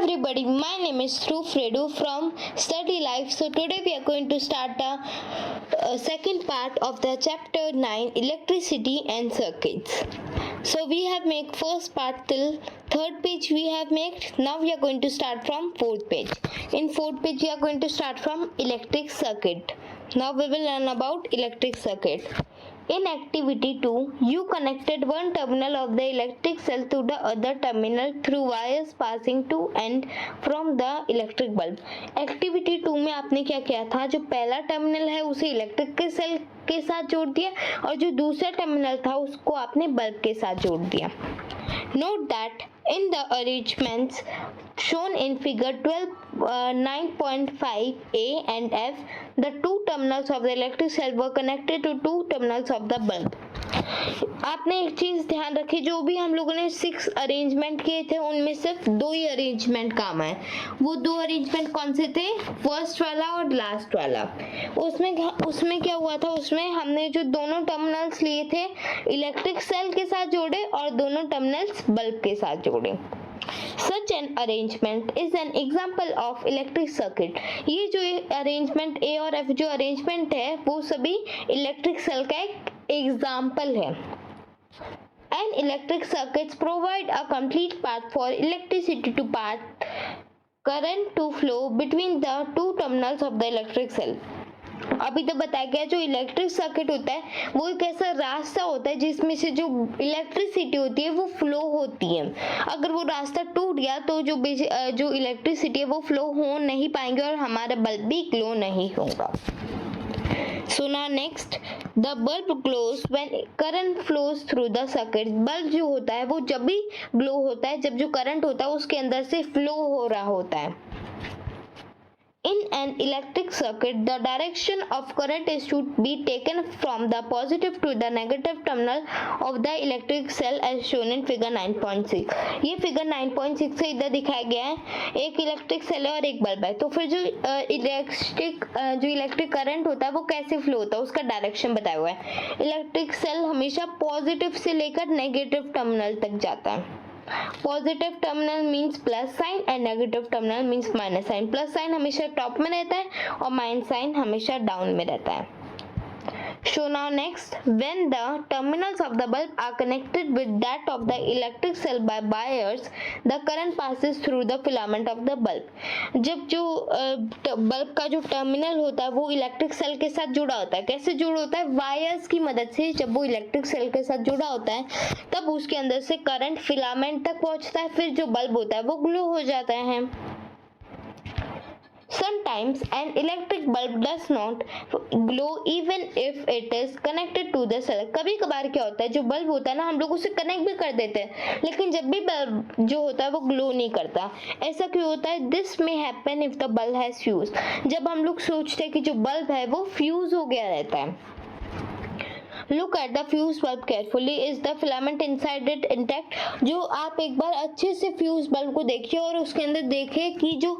everybody, my name is Dhruv Fredu from Study Life. So today we are going to start the second part of the chapter 9, electricity and circuits. So we have made first part till third page we have made. Now we are going to start from fourth page. In fourth page we are going to start from electric circuit. Now we will learn about electric circuit. In activity 2, you connected one terminal of the electric cell to the other terminal through wires passing to and from the electric bulb. Activity 2 में आपने क्या किया था, जो पहला terminal है उसे electric के सेल के साथ जोड़ दिया और जो दूसरा टर्मिनल था उसको आपने बल्ब के साथ जोड़ दिया. Note that in the arrangements shown in figure 9.5a and f, the two terminals of the electric cell were connected to two terminals of the bulb. आपने एक चीज ध्यान रखी, जो भी हम लोगों ने 6 अरेंजमेंट किए थे उनमें सिर्फ 2 ही अरेंजमेंट काम है. वो 2 अरेंजमेंट कौन से थे? फर्स्ट वाला और लास्ट वाला. उसमें क्या हुआ था, उसमें हमने जो दोनों टर्मिनल्स लिए थे इलेक्ट्रिक सेल के साथ जोड़े और दोनों टर्मिनल्स बल्ब के साथ जोड़े. Such an arrangement is an example of electric circuit. ये जो अरेंजमेंट A और F जो अरेंजमेंट है वो सभी इलेक्ट्रिक सेल का एक एग्जाम्पल है. And electric circuits provide a complete path for electricity to pass, current to flow between the two terminals of the electric cell. अभी तो बताया गया जो इलेक्ट्रिक सर्किट होता है वो एक ऐसा रास्ता होता है जिसमें से जो इलेक्ट्रिसिटी होती है वो फ्लो होती है. अगर वो रास्ता टूट गया तो जो इलेक्ट्रिसिटी है वो फ्लो हो नहीं पाएंगे और हमारा बल्ब भी ग्लो नहीं होगा. So now next, the bulb glows when current flows through the circuit. Bulb जो होता है वो जब भी ग्लो होता है जब जो करंट होता है उसके अंदर से फ्लो हो रहा होता है. In an electric circuit, the direction of current is to be taken from the positive to the negative terminal of the electric cell as shown in figure 9.6. ये figure 9.6 से इधर दिखाया गया है. एक इलेक्ट्रिक सेल है और एक बल्ब है. तो फिर जो इलेक्ट्रिक करंट होता है वो कैसे फ्लो होता है उसका डायरेक्शन बताया हुआ है. इलेक्ट्रिक सेल हमेशा पॉजिटिव से लेकर नेगेटिव टर्मिनल तक जाता है. Positive terminal means plus sign and negative terminal means minus sign. Plus sign हमेशा टॉप में रहता है और माइनस साइन हमेशा डाउन में रहता है. So now next, when the terminals of the bulb are connected with that of the electric cell by wires, the current passes through the filament of the bulb. जब जो bulb का जो terminal होता है वो इलेक्ट्रिक सेल के साथ जुड़ा होता है. कैसे जुड़ा होता है? वायर्स की मदद से. जब वो इलेक्ट्रिक सेल के साथ जुड़ा होता है तब उसके अंदर से करंट फिलामेंट तक पहुंचता है. फिर जो बल्ब होता है वो ग्लो हो जाता है. Sometimes an electric bulb does not glow even if it is connected to the cell. कभी कभार क्या होता है, जो बल्ब होता है ना हम लोग उसे कनेक्ट भी कर देते हैं लेकिन जब भी बल्ब जो होता है वो ग्लो नहीं करता. ऐसा क्यों होता है? This may happen if the bulb has fuse. जब हम लोग सोचते हैं कि जो बल्ब है वो फ्यूज हो गया रहता है. Look at the fuse bulb carefully. Is the filament inside it intact? जो आप एक बार अच्छे से फ्यूज बल्ब को देखिए और उसके अंदर देखिए कि जो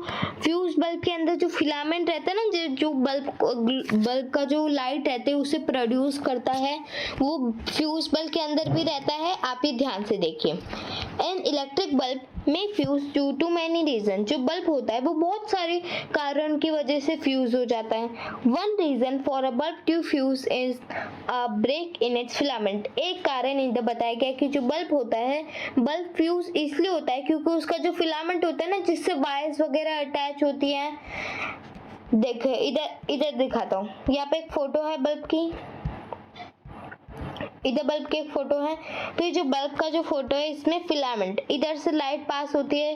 फ्यूज बल्ब के अंदर जो फिलामेंट रहता है ना, जो बल्ब का जो लाइट रहता है उसे प्रोड्यूस करता है वो फ्यूज बल्ब के अंदर भी रहता है. आप ये ध्यान से देखिए. एन इलेक्ट्रिक बल्ब में fuse due to many reason. जो बल्ब होता है वो बहुत सारे कारण की वजह से फ्यूज हो जाता है. One reason for a bulb to fuse is a break in its filament. एक कारण इधर बताया गया कि जो बल्ब होता है बल्ब फ्यूज इसलिए होता है क्योंकि उसका जो फिलामेंट होता है ना जिससे वायर्स वगैरह अटैच होती हैं. देखिए इधर दिखाता हूँ. यहाँ पे एक फोटो है बल्ब की. इधर बल्ब की एक फोटो है. तो ये जो बल्ब का जो फोटो है इसमें फिलामेंट, इधर से लाइट पास होती है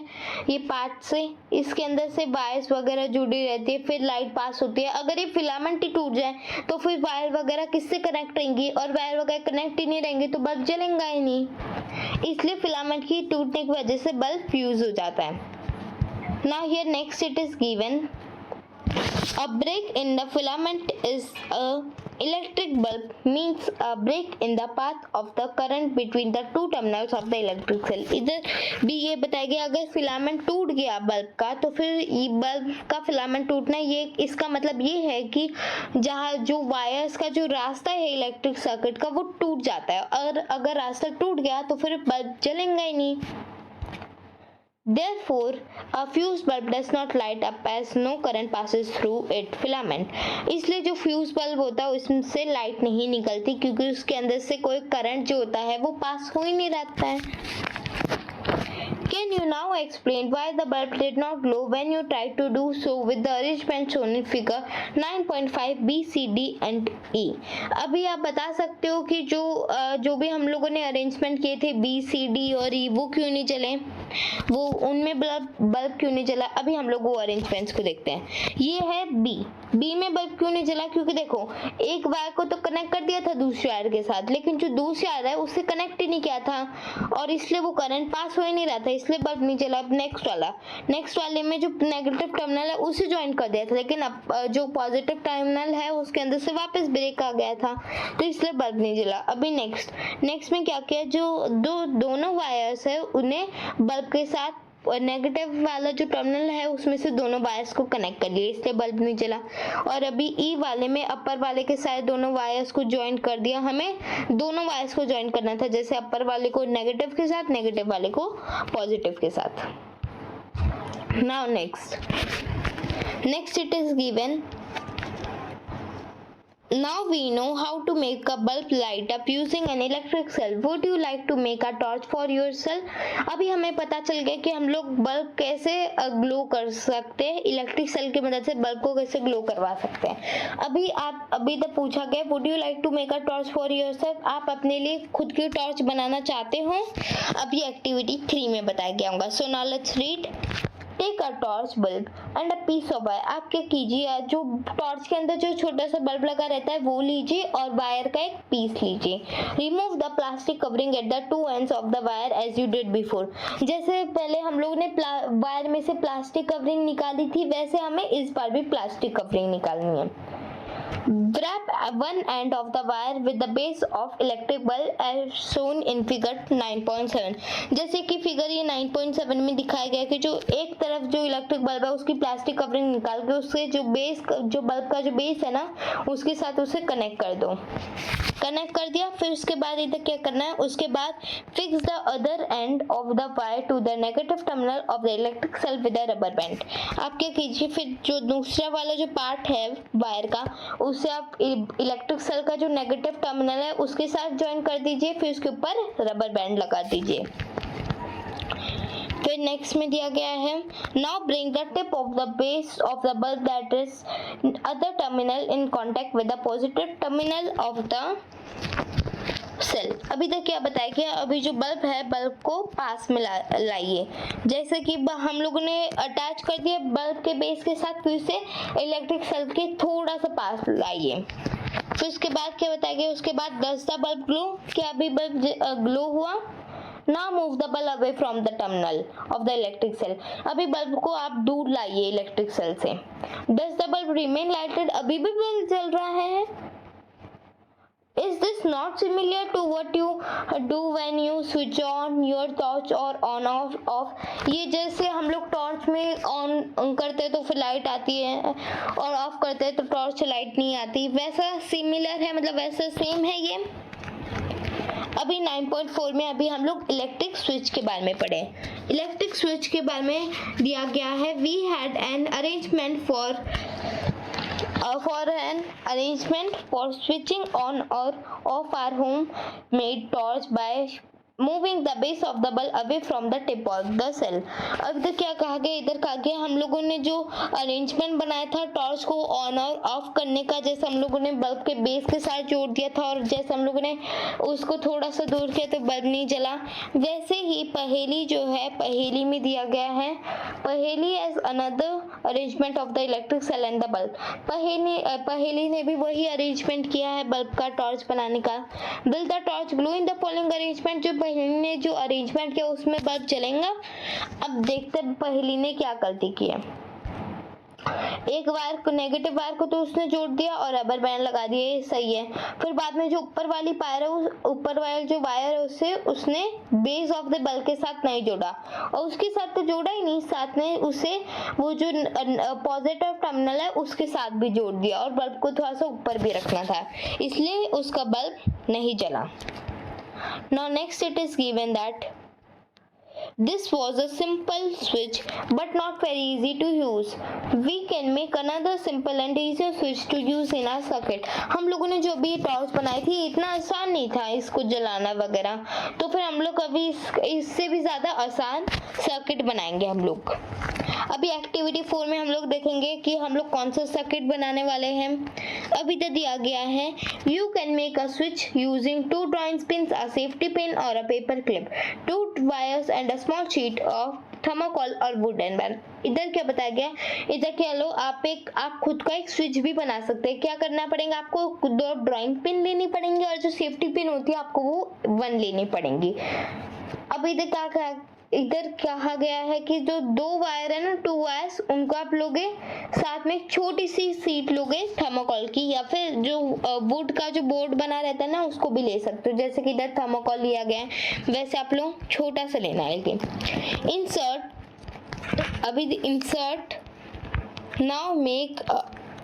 ये पार्ट से, इसके अंदर से वायर्स वगैरह जुड़ी रहती है, फिर लाइट पास होती है. अगर ये फिलामेंट ही टूट जाए तो फिर वायर वगैरह किससे कनेक्ट रहेंगी और वायर वगैरह कनेक्ट ही नहीं रहेंगे तो बल्ब जलेगा ही नहीं. इसलिए फिलामेंट की टूटने की वजह से बल्ब फ्यूज हो जाता है. Now here next it is given a break in the filament is a electric bulb means a break in the path of the current between the two terminals of the electric cell. इधर भी ये बताया गया अगर filament टूट गया bulb का तो फिर ये बल्ब का फिलामेंट टूटना, ये इसका मतलब ये है कि जहाँ जो वायर्स का जो रास्ता है इलेक्ट्रिक सर्किट का वो टूट जाता है और अगर रास्ता टूट गया तो फिर बल्ब जलेगा ही नहीं. Therefore, a fused bulb does not light up as no current passes through its filament. इसलिए जो फ्यूज बल्ब होता है उससे लाइट नहीं निकलती क्योंकि उसके अंदर से कोई करंट जो होता है वो पास हो ही नहीं रहता है। Can you now explain why the bulb did not glow when you tried to do so with the arrangement shown in figure 9.5 B, C, D and E? अभी आप बता सकते हो कि जो भी हम लोगों ने अरेंजमेंट किए थे B, C, D और E वो क्यों नहीं चले, वो उनमें बल्ब क्यों नहीं चला। अभी हम लोग वो अरेंजमेंट्स को देखते हैं। ये है बी में बल्ब क्यों नहीं चला, क्योंकि देखो एक वायर को तो कनेक्ट कर दिया था दूसरे वायर के साथ, लेकिन जो दूसरा वायर है उससे कनेक्ट ही नहीं किया था और इसलिए वो करंट पास हो ही नहीं रहा था, इसलिए बल्ब नहीं चला। अब नेक्स्ट वाले में जो नेगेटिव टर्मिनल है उसे ज्वाइन कर दिया था, लेकिन अब जो पॉजिटिव टर्मिनल है उसके अंदर से वापस ब्रेक आ गया था तो इसलिए बल्ब नहीं जला। अभी नेक्स्ट में क्या किया, जो दोनों वायर्स है उन्हें बल्ब के साथ नेगेटिव वाला जो टर्मिनल है उसमें से दोनों वायर्स को कनेक्ट कर लिया, इसलिए बल्ब नहीं जला। और अभी ई वाले में अपर वाले के साथ दोनों वायर्स को ज्वाइन कर दिया, हमें दोनों वायर्स को ज्वाइन करना था, जैसे अपर वाले को नेगेटिव के साथ, नेगेटिव वाले को पॉजिटिव के साथ। Now next it is given, now we know how to make a bulb light up using an electric cell. Would you like to make a torch for yourself? अभी हमें पता चल गया कि हम लोग बल्ब कैसे ग्लो कर सकते हैं, इलेक्ट्रिक सेल की मदद से बल्ब को कैसे ग्लो करवा सकते हैं। अभी तक पूछा गया would you like to make a torch for yourself, आप अपने लिए खुद की टॉर्च बनाना चाहते हो। अब ये एक्टिविटी 3 में बताया गया होगा। So now let's read. Take a torch bulb and a piece of wire. आप क्या कीजिए, जो टॉर्च के अंदर जो छोटा सा बल्ब लगा रहता है वो लीजिए और वायर का एक पीस लीजिए। Remove the plastic covering at the two ends of the wire as you did before. जैसे पहले हम लोगों ने वायर में से प्लास्टिक कवरिंग निकाली थी, वैसे हमें इस बार भी प्लास्टिक कवरिंग निकालनी है। Wrap one end of the wire with the base of electric bulb as shown in figure 9.7। जैसे कि फिगर ये 9.7 में दिखाया गया कि जो एक तरफ जो इलेक्ट्रिक बल्ब है उसकी प्लास्टिक कवरिंग निकाल के उससे जो बल्ब का जो बेस है ना उसके साथ उसे कनेक्ट कर दो। कनेक्ट कर दिया, फिर उसके बाद इधर क्या करना है, उसके बाद fix the other end of the wire to the negative terminal of the electric cell with a rubber band. आप क्या कीजिए, फिर जो दूसरा वाला जो पार्ट है वायर का उसे आप इलेक्ट्रिक सेल का जो नेगेटिव टर्मिनल है उसके साथ ज्वाइन कर दीजिए, फिर उसके ऊपर रबर बैंड लगा दीजिए। फिर नेक्स्ट में दिया गया है now bring the tip of the base of the bulb that is other terminal in contact with the positive terminal of the cell. अभी तक क्या बताया कि अभी जो बल्ब है बल्ब को पास में लाइए, जैसे कि हम लोगों ने अटैच कर दिया बल्ब के बेस के साथ, फिर उसे इलेक्ट्रिक सेल के थोड़ा सा पास लाइए। फिर उसके बाद क्या बताया गया, उसके बाद डज द बल्ब ग्लो, क्या अभी बल्ब ग्लो हुआ। Now move the bulb away from the terminal of the electric cell। अभी बल्ब को आप दूर लाइए इलेक्ट्रिक सेल से। Does the bulb remain lighted, अभी भी बल्ब जल रहा है। Is this not similar to what you do when you switch on your torch or on off? ये जैसे हम लोग टॉर्च में ऑन करते हैं तो फिर लाइट आती है और ऑफ करते हैं तो टॉर्च से लाइट नहीं आती, वैसा सिमिलर है, मतलब वैसा सेम है ये। अभी 9.4 में अभी हम लोग इलेक्ट्रिक स्विच के बारे में पढ़े। इलेक्ट्रिक स्विच के बारे में दिया गया है we had an arrangement for switching on और off our homemade torch by moving the base of the bulb away from the tip of the cell. अब इधर क्या कहा गया, इधर कहा गया हम लोगों ने जो अरेंजमेंट बनाया था टॉर्च को ऑन और ऑफ करने का, जैसे हम लोगों ने बल्ब के बेस के साथ जोड़ दिया था और जैसे हम लोगों ने उसको थोड़ा सा दूर किया तो बल्ब नहीं जला, वैसे ही पहेली जो है पहेली में दिया गया है Paheli as another arrangement of the electric cell and the bulb. Paheli ने भी वही अरेंजमेंट किया है बल्ब का टॉर्च बनाने का। Will the torch glow in the following arrangement, जो पहेली ने जो अरेंजमेंट किया उसमें बल्ब जलेगा। अब देखते हैं पहेली ने क्या गलती की है। एक वायर को नेगेटिव वायर को तो उसने जोड़ दिया और रबर बैंड लगा दिया, ये सही है। फिर बाद में जो ऊपर वाली वायर है उस ऊपर वाला जो वायर है उसे उसने बेस ऑफ द बल्ब के साथ नहीं जोड़ा और उसके साथ तो जोड़ा ही नहीं, साथ में उसे वो जो पॉजिटिव टर्मिनल है उसके साथ भी जोड़ दिया और बल्ब को थोड़ा सा ऊपर भी रखना था, इसलिए उसका बल्ब नहीं जला। Now next it is given that This was a simple switch but not very easy to use. We can make another simple and easier switch to use in our circuit. हम लोगों ने जो भी torch बनाई थी इतना आसान नहीं था इसको जलाना वगैरह, तो फिर हम लोग अभी इससे भी ज़्यादा आसान सर्किट बनाएंगे हम लोग। अभी एक्टिविटी 4 में हम लोग देखेंगे कि हम लोग कौन सा सर्किट बनाने वाले हैं। अभी तो दिया गया है you can make a switch using 2 drawing pins, a safety pin और a paper clip, 2 wires and a small sheet of thermocol और वुडन बैंड। इधर क्या बताया गया, इधर क्या लो आप खुद का एक स्विच भी बना सकते हैं। क्या करना पड़ेगा, आपको 2 ड्राइंग पिन लेनी पड़ेंगी और जो सेफ्टी पिन होती है आपको वो 1 लेनी पड़ेंगी। अब इधर कहा गया है कि जो 2 वायर है ना, 2 वायर्स, उनको आप लोगे साथ में एक छोटी सी सीट लोगे थर्माकोल की, या फिर जो वुड का जो बोर्ड बना रहता है ना उसको भी ले सकते हो। जैसे कि इधर थर्माकोल लिया गया है वैसे आप लोग छोटा सा लेना है।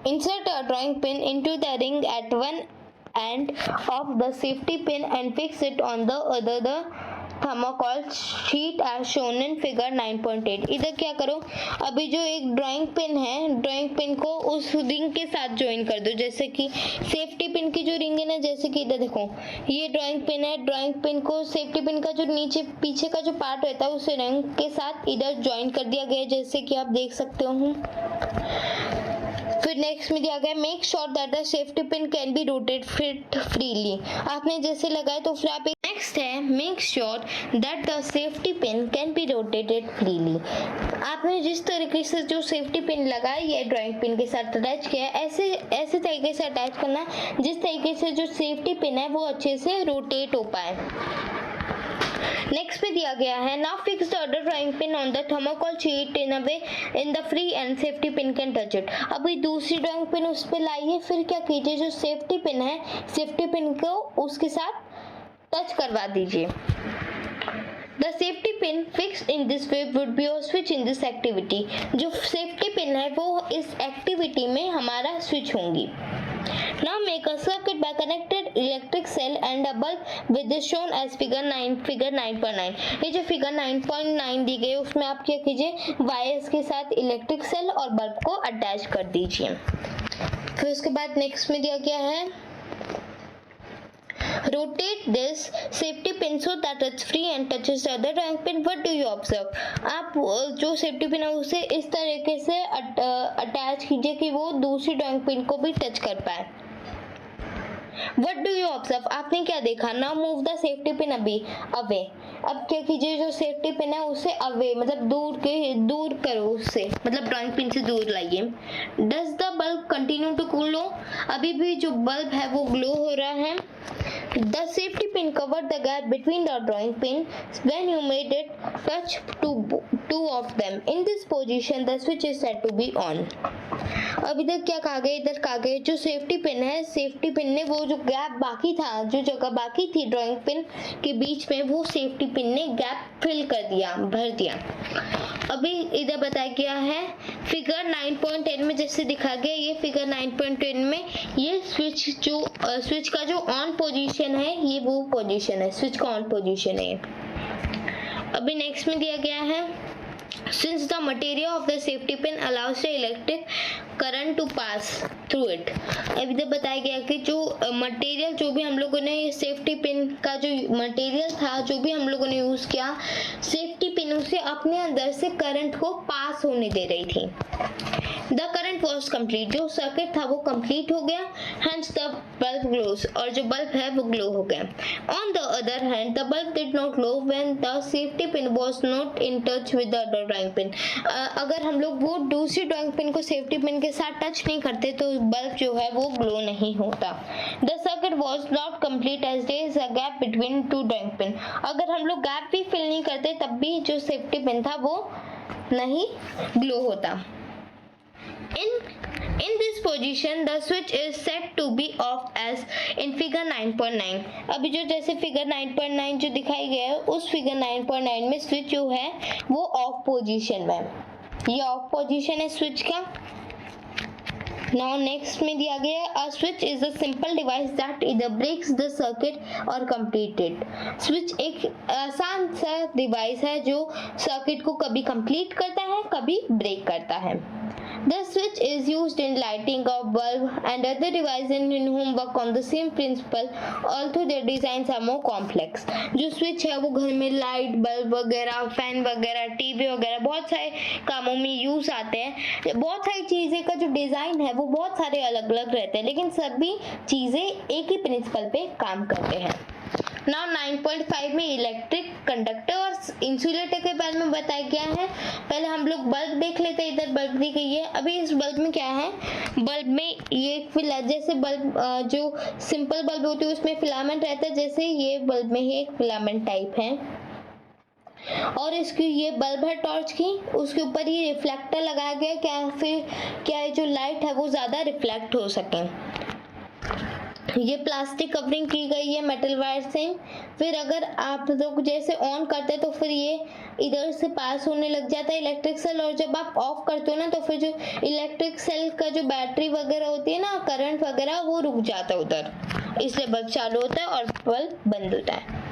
Insert a drawing pin into the ring at one end of the safety pin and fix it on the other thermocol sheet as shown in figure 9.8। इधर क्या करो, अभी जो एक ड्राइंग पिन है, ड्राइंग पिन को उस रिंग के साथ ज्वाइन कर दो। जैसे कि सेफ्टी पिन की जो रिंग है ना, जैसे कि इधर देखो ये ड्राइंग पिन है, ड्राइंग पिन को सेफ्टी पिन का जो नीचे पीछे का जो पार्ट रहता है उस रिंग के साथ इधर ज्वाइन कर दिया गया है, जैसे कि आप देख सकते हो। फिर नेक्स्ट में दिया गया make sure that the safety pin can be rotate fit freely. आपने जैसे लगाए तो फिर आप नेक्स्ट है make sure that the safety pin can be rotated freely. आपने जिस तरीके से जो सेफ्टी पिन लगाई है ड्राइंग पिन के साथ अटैच किया है, ऐसे तरीके से अटैच करना जिस तरीके से जो सेफ्टी पिन है वो अच्छे से रोटेट हो पाए। नेक्स्ट पे दिया गया है now fix the other drawing pin on the thermocol sheet in a way in the free and safety pin can touch it. अभी दूसरी ड्राइंग पिन उस पे लाइए, फिर क्या कीजिए जो सेफ्टी पिन है सेफ्टी पिन को उसके साथ टच करवा दीजिए। The safety pin fixed in this way would be a switch in this activity। जो सेफ्टी पिन है वो इस एक्टिविटी में हमारा स्विच होंगी। Now make a circuit by connected electric cell and a bulb with this shown as figure 9.9। ये जो figure 9.9 दी गई उसमें आप क्या कीजिए वायर्स के साथ इलेक्ट्रिक सेल और बल्ब को अटैच कर दीजिए। फिर उसके बाद नेक्स्ट में दिया गया है rotate this safety pin so that it's free and touches the other drawing pin। What do you observe? आप जो सेफ्टी पिन है उसे इस तरीके से अटैच कीजिए कि वो दूसरी ड्राइंग पिन को भी टच कर पाए। What do you observe? आपने क्या देखा, now move the safety pin अभी अवे। अब क्या कीजिए जो सेफ्टी पिन है उसे अवे मतलब दूर करो उससे, मतलब ड्राइंग पिन से दूर लाइए। Does the bulb continue to glow? अभी भी जो बल्ब है वो ग्लो हो रहा है। The safety pin covered the gap between the drawing pin when you made it touch two of them. In this position, the switch is set to be on। अब इधर क्या कहा गया, इधर कहा गया जो सेफ्टी पिन है, सेफ्टी पिन ने वो जो गैप बाकी था, जो जगह बाकी थी ड्राइंग पिन के बीच में, वो सेफ्टी पिन ने गैप फिल कर दिया, भर दिया। अभी इधर बताया गया है फिगर 9.10 में जैसे दिखा गया, ये फिगर 9.10 में ये स्विच का जो ऑन पोजीशन है ये वो पोजीशन है, स्विच का ऑन पोजीशन है। अभी नेक्स्ट में दिया गया है since the material of the safety pin allows the electric current to pass through it। अब इधर बताया गया कि जो मटेरियल जो भी हम लोगों ने सेफ्टी पिन का जो मटेरियल था जो भी हम लोगों ने यूज किया, सेफ्टी पिन उसे अपने अंदर से करंट को पास होने दे रही थी। द करंट वॉज कम्प्लीट, जो सर्किट था वो कंप्लीट हो गया। हेंस द बल्ब ग्लोस, और जो बल्ब है वो ग्लो हो गया। On the other hand the bulb did not glow when the safety pin was not in touch with the other drawing pin. अगर हम लोग वो दूसरी ड्राइंग पिन को सेफ्टी पिन के साथ टच नहीं करते तो बल्ब जो है वो ग्लो नहीं होता। The circuit was not complete as there is a gap between two drawing pin. अगर हम लोग गैप भी फिल नहीं करते तब भी जो सेफ्टी पिन था वो नहीं ग्लो होता। In this position the switch is set to be off as in figure 9.9। अभी जो जैसे फिगर 9.9 जो दिखाई गया है उस फिगर 9.9 में स्विच जो है वो ऑफ पोजीशन में, ये ऑफ पोजीशन है स्विच का। नाउ नेक्स्ट में दिया गया है a switch is a simple device that इधर ब्रेक्स द सर्किट और कंप्लीट इट। स्विच एक आसान सा डिवाइस है जो सर्किट को कभी कंप्लीट करता है कभी ब्रेक करता है। The switch is used in lighting of bulb and other devices in home work on the same principle, although their designs are more complex। जो स्विच है वो घर में लाइट बल्ब वगैरह फैन वगैरह टीवी वगैरह बहुत सारे कामों में यूज आते हैं। बहुत सारी चीज़ें का जो डिज़ाइन है वो बहुत सारे अलग अलग रहते हैं लेकिन सभी चीज़ें एक ही प्रिंसिपल पे काम करते हैं। नाउ 9.5 में इलेक्ट्रिक कंडक्टर और इंसुलेटर के बारे में बताया गया है। पहले हम लोग बल्ब देख लेते हैं, इधर बल्ब दी गई है। अभी इस बल्ब में क्या है, बल्ब में ये जैसे बल्ब जो सिंपल बल्ब होती है उसमें फिलामेंट रहता है, जैसे ये बल्ब में ही एक फिलामेंट टाइप है और इसकी ये बल्ब है टॉर्च की, उसके ऊपर ये रिफ्लेक्टर लगाया गया क्या जो लाइट है वो ज़्यादा रिफ्लेक्ट हो सके। ये प्लास्टिक कवरिंग की गई है मेटल वायर से। फिर अगर आप लोग जैसे ऑन करते हैं तो फिर ये इधर से पास होने लग जाता है इलेक्ट्रिक सेल, और जब आप ऑफ करते हो ना तो फिर जो इलेक्ट्रिक सेल का जो बैटरी वगैरह होती है ना, करंट वगैरह, वो रुक जाता है उधर, इसलिए बल्ब चालू होता है और बल्ब बंद होता है।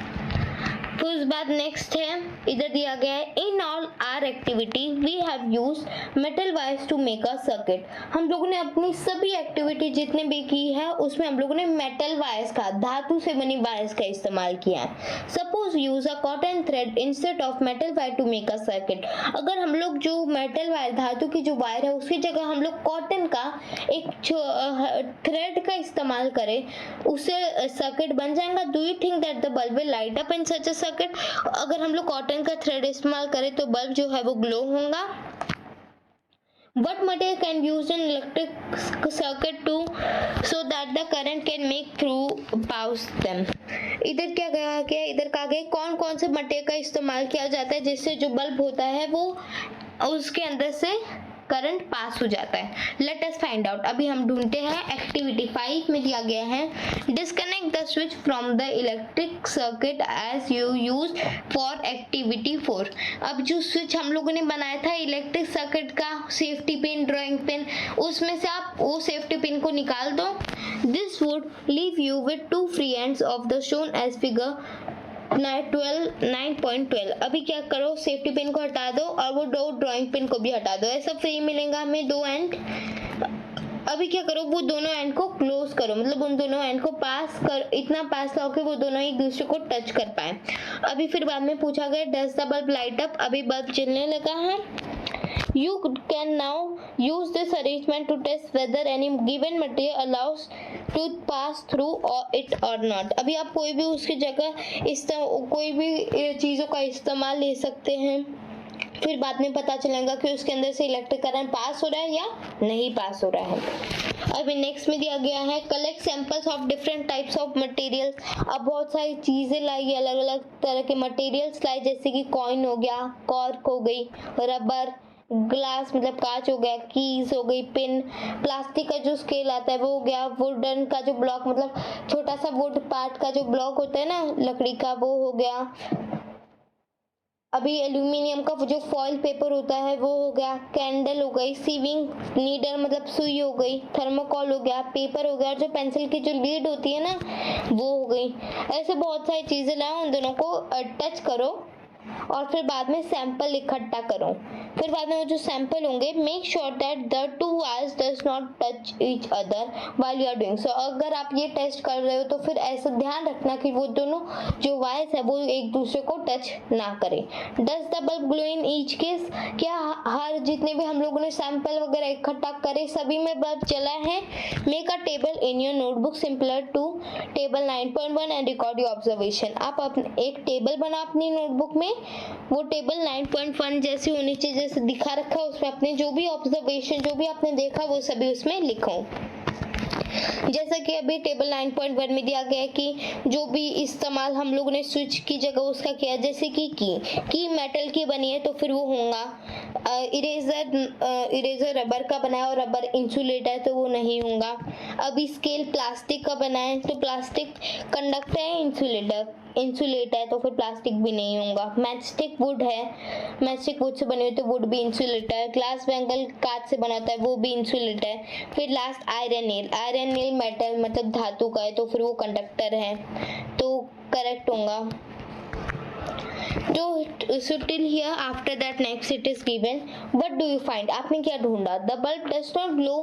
तो उस बाद नेक्स्ट है, इधर दिया गया है in all our activity we have use metal wires to make a circuit. हम लोगों ने अपनी सभी एक्टिविटी जितने भी की है उसमें हम लोगों ने मेटल वायर्स का, धातु से बनी वायर्स का इस्तेमाल किया है। Suppose use a cotton thread instead of metal wire to make a circuit. अगर हम लोग जो मेटल वायर, धातु की जो वायर है उसकी जगह हम लोग कॉटन का एक थ्रेड का इस्तेमाल करें, उससे सर्किट बन जाएगा। Do you think that the bulb will light up in such a circuit? अगर हम लोग कॉटन का थ्रेड इस्तेमाल करें तो बल्ब जो है वो ग्लो होगा। What material can be used in electric circuit to so that the current can make through pass them? इधर क्या कहा गया, इधर कहा गया कौन कौन से मटेरियल का इस्तेमाल किया जाता है जिससे जो बल्ब होता है वो उसके अंदर से करंट पास हो जाता है। Let us find out. अभी हम ढूंढते हैं। एक्टिविटी 5 में दिया गया है disconnect the switch from the electric circuit as you use for activity 4। अब जो स्विच हम लोगों ने बनाया था इलेक्ट्रिक सर्किट का, सेफ्टी पिन, ड्राइंग पिन, उसमें से आप वो सेफ्टी पिन को निकाल दो। This would leave you with 2 free ends of the shown as figure 9.12। अभी क्या करो, सेफ्टी पिन को हटा दो और वो दो ड्राइंग पिन को भी हटा दो, ऐसा फ्री मिलेगा हमें 2 एंड। अभी क्या करो, वो दोनों एंड को क्लोज करो, मतलब उन दोनों एंड को पास कर, इतना पास लाओ कि वो दोनों एक दूसरे को टच कर पाए। अभी फिर बाद में पूछा गया does the bulb light up. अभी बल्ब जलने लगा है। You can now use this arrangement to test whether any given material allows to pass through it or not। अभी आप कोई भी उसकी जगह कोई भी चीज़ों का इस्तेमाल ले सकते हैं, फिर बाद में पता चलेगा कि उसके अंदर से इलेक्ट्रिक करंट पास हो रहा है या नहीं पास हो रहा है। अभी नेक्स्ट में दिया गया है collect samples of different types of materials. अब बहुत सारी चीज़ें लाई, अलग अलग तरह के मटेरियल्स लाई, जैसे कि कॉइन हो गया, कॉर्क हो गई, रबर, ग्लास मतलब कांच हो गया, कीज हो गई, पिन, प्लास्टिक का जो स्केल आता है वो हो गया, वुडन का जो ब्लॉक मतलब छोटा सा वुड पार्ट का जो ब्लॉक होता है ना लकड़ी का, वो हो गया। अभी एल्यूमिनियम का जो फॉइल पेपर होता है वो हो गया, कैंडल हो गई, सीविंग नीडल मतलब सुई हो गई, थर्मोकॉल हो गया, पेपर हो गया, और जो पेंसिल की जो लीड होती है ना वो हो गई। ऐसे बहुत सारी चीज़ें लाओ, उन दोनों को टच करो और फिर बाद में सैंपल इकट्ठा करो। फिर बाद में वो जो सैंपल होंगे make sure that the 2 wires does not touch each other while you are doing so. अगर आप ये टेस्ट कर रहे हो तो फिर ऐसा ध्यान रखना कि वो दोनों जो वायर्स है वो एक दूसरे को टच ना करें। Does the bulb glow in each case? क्या हर जितने भी हम लोगों ने सैंपल वगैरह इकट्ठा करे सभी में बल्ब जला है? Make a table in your notebook similar to table 9.1 and record your observation. आप एक टेबल बना अपनी नोटबुक में, वो टेबल 9.1 जैसी होनी चाहिए जैसे दिखा रखा है, उसमें अपने जो भी ऑब्जर्वेशन जो भी आपने देखा वो सभी उसमें लिखो। जैसा कि अभी टेबल 9.1 में दिया गया है कि जो भी इस्तेमाल हम लोगों ने स्विच की जगह उसका किया, जैसे कि की मेटल की बनी है तो फिर वो होगा। इरेजर रबर का बना है और रबर इंसुलेटर है तो वो नहीं होगा। अभी स्केल प्लास्टिक का बना है तो प्लास्टिक कंडक्टर है इंसुलेटर। इंसुलेट है तो फिर प्लास्टिक भी नहीं होगा। मैचस्टिक वुड है, मैचस्टिक वुड से बने हुए तो वुड भी इंसुलेट है। ग्लास बैंगल कांच से बना होता है, वो भी इंसुलेट है। फिर last iron nail, iron nail metal मतलब धातु का है तो फिर वो कंडक्टर है, तो करेक्ट होगा। So till here, after that next it is given, what do you find? आपने क्या ढूंढा? The bulb does not glow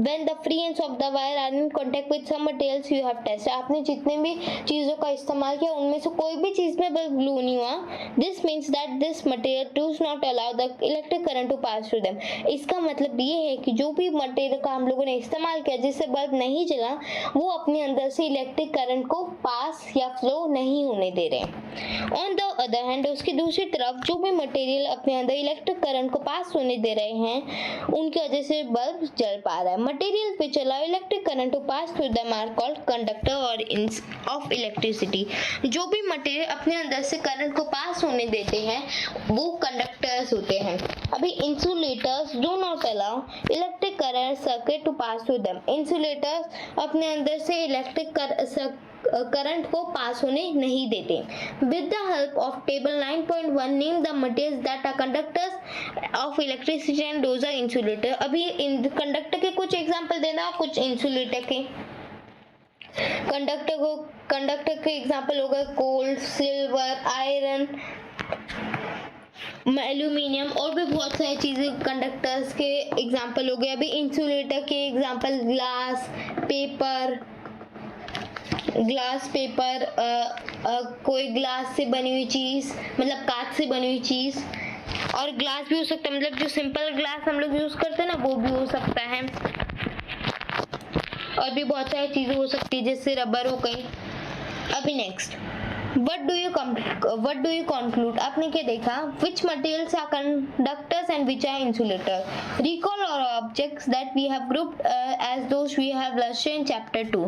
when the free ends of the wire are in contact with some materials you have tested. आपने जितने भी चीजों का इस्तेमाल किया उनमें से कोई भी चीज में बल्ब ग्लो नहीं हुआ। This means that this material does not allow the electric current to pass through them. इसका मतलब ये है कि जो भी मटेरियल का हम लोगों ने इस्तेमाल किया जिससे बल्ब नहीं जला, वो अपने अंदर से इलेक्ट्रिक करंट को पास या फ्लो नहीं होने दे रहे। ऑन द अदर हैंड, उसकी दूसरी तरफ जो भी मटेरियल अपने अंदर इलेक्ट्रिक करंट को पास होने दे रहे हैं उनकी वजह से बल्ब जल पा रहा है। Material which allow electric current to pass through them are called conductor और ऑफ इलेक्ट्रिसिटी। जो भी मटेरियल अपने अंदर से करंट को पास होने देते हैं वो कंडक्टर्स होते हैं। अभी insulators do not allow electric current circuit to pass through them. Insulators अपने अंदर से इलेक्ट्रिक करंट को पास होने नहीं देते। With the help of table 9.1 name the materials that are conductors of electricity and those are insulator. अभी इन conductor के कुछ एग्जांपल देना, कुछ इंसुलेटर के। कंडक्टर के एग्जांपल हो गए गोल्ड, सिल्वर, आयरन, एल्यूमिनियम और भी बहुत सारी चीजें कंडक्टर्स के एग्जांपल हो गए। अभी इंसुलेटर के एग्जांपल ग्लास पेपर, कोई ग्लास से बनी हुई चीज मतलब कांच से बनी हुई चीज, और ग्लास भी हो सकता है, मतलब जो सिंपल ग्लास हम लोग यूज करते हैं ना वो भी हो सकता है। और भी बहुत सारी चीजें हो सकती है जैसे रबर हो गई। अभी next, what do you conclude? आपने क्या देखा? Which materials are conductors and which are insulator? Recall all objects that we have grouped as those we have लक्ष्य in chapter 2.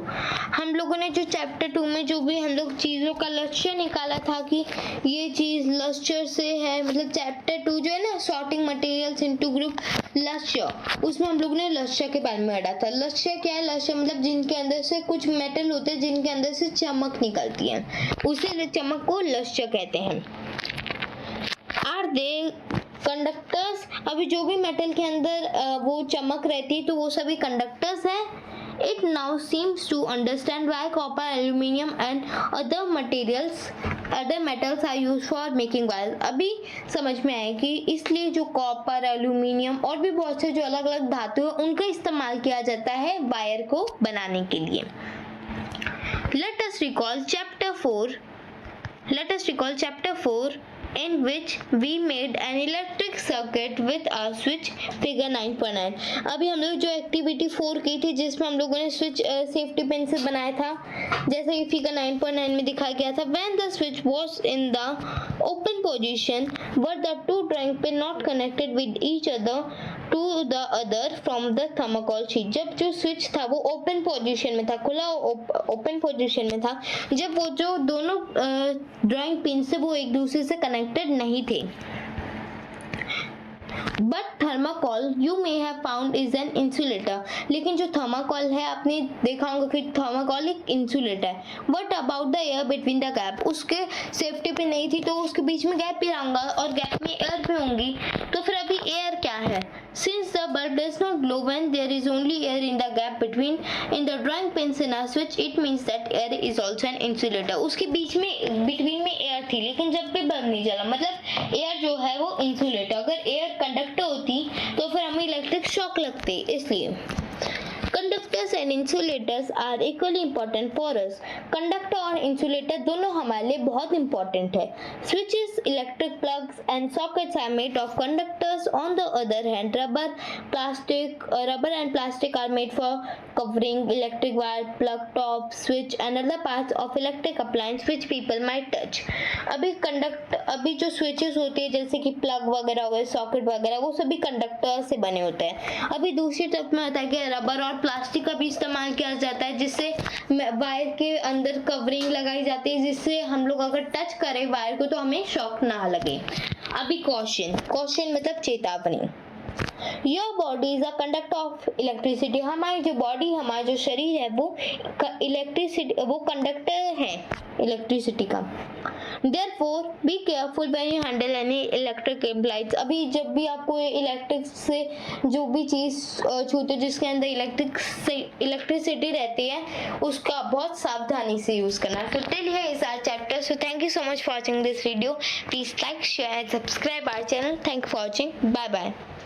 हम लोगों ने जो chapter 2 में जो भी हम लोग चीजों का लक्ष्य निकाला था कि ये चीज लक्ष्य से है, मतलब chapter 2 जो है ना sorting materials into group लक्ष्य, उसमें हम लोग ने लक्ष्य के बारे में पढ़ा था। लक्ष्य क्या है? लक्ष्य मतलब जिनके अंदर से कुछ मेटल होते हैं जिनके अंदर से चमक निकलती है, उसे चमक को लक्ष्य कहते हैं। Are they conductors? अभी जो भी मेटल के अंदर वो चमक रहती है तो वो सभी कंडक्टर्स हैं। It now seems to understand why copper, aluminium and other metals are used for making wires. अभी समझ में आया कि इसलिए जो कॉपर, एल्यूमिनियम और भी बहुत से जो अलग अलग धातु है उनका इस्तेमाल किया जाता है वायर को बनाने के लिए। Let us recall chapter 4 in which we made an electric circuit with a switch, figure 9.9. अभी हम लोग जो एक्टिविटी 4 की थी जिसमें हम लोगों ने स्विच सेफ्टी पिन से बनाया था, जैसे कि फिगर 9.9 में दिखाया गया था। When the switch was in the open position, were the two drawing pin not connected with each other to the other from the thermocol sheet? जब जो स्विच था वो ओपन पोजीशन में था, खुला ओपन पोजीशन में था, जब वो जो दोनों ड्राइंग पिन से वो एक दूसरे से कनेक्टेड नहीं थे। But thermocol you may have found is an insulator. लेकिन जो थर्माकोल है आपने देखा होगा कि थर्माकोल एक इंसुलेटर है। What about the air between the gap? उसके सेफ्टी पे नहीं थी तो उसके बीच में गैप भी होगा और गैप में एयर भी होंगी, तो फिर अभी एयर क्या है? Since the bulb does not glow when there is only air in the gap between in the drawing pins in a switch, it means that air is also an insulator. उसके बीच में between में air थी लेकिन जब भी bulb नहीं जला, मतलब एयर जो है वो इंसुलेटर। अगर एयर कंडक्टर होती तो फिर हमें इलेक्ट्रिक शॉक लगते, इसलिए conductors and insulators are equally important for us. Conductor और इंसुलेटर दोनों हमारे लिए बहुत इंपॉर्टेंट है। Switches, electric plugs and sockets are made of conductors. On the other hand rubber and plastic are made for covering electric wire, plug top, switch and other parts of electric appliance which people might touch. अभी जो switches होती है जैसे कि plug वगैरह हो गए, socket वगैरह, वो सभी कंडक्टर से बने होते हैं। अभी दूसरी तरफ में होता है कि रबर और प्लास्टिक का भी इस्तेमाल किया जाता है जिससे वायर के अंदर कवरिंग लगाई जाती है जिससे हम लोग अगर टच करें वायर को तो हमें शॉक ना लगे। अभी क्वेश्चन मतलब चेतावनी। Your body is a conductor of electricity. हमारी जो बॉडी, हमारा जो शरीर है वो इलेक्ट्रिसिटी, वो कंडक्टर है इलेक्ट्रिसिटी का। Therefore, be careful when you handle any electric appliance। अभी जब भी आपको इलेक्ट्रिक से जो भी चीज़ छूते जिसके अंदर इलेक्ट्रिसिटी रहती है उसका बहुत सावधानी से यूज़ करना। So till here is our chapter. So thank you so much for watching this video. Please like, share and subscribe our channel. Thank you for watching. Bye bye.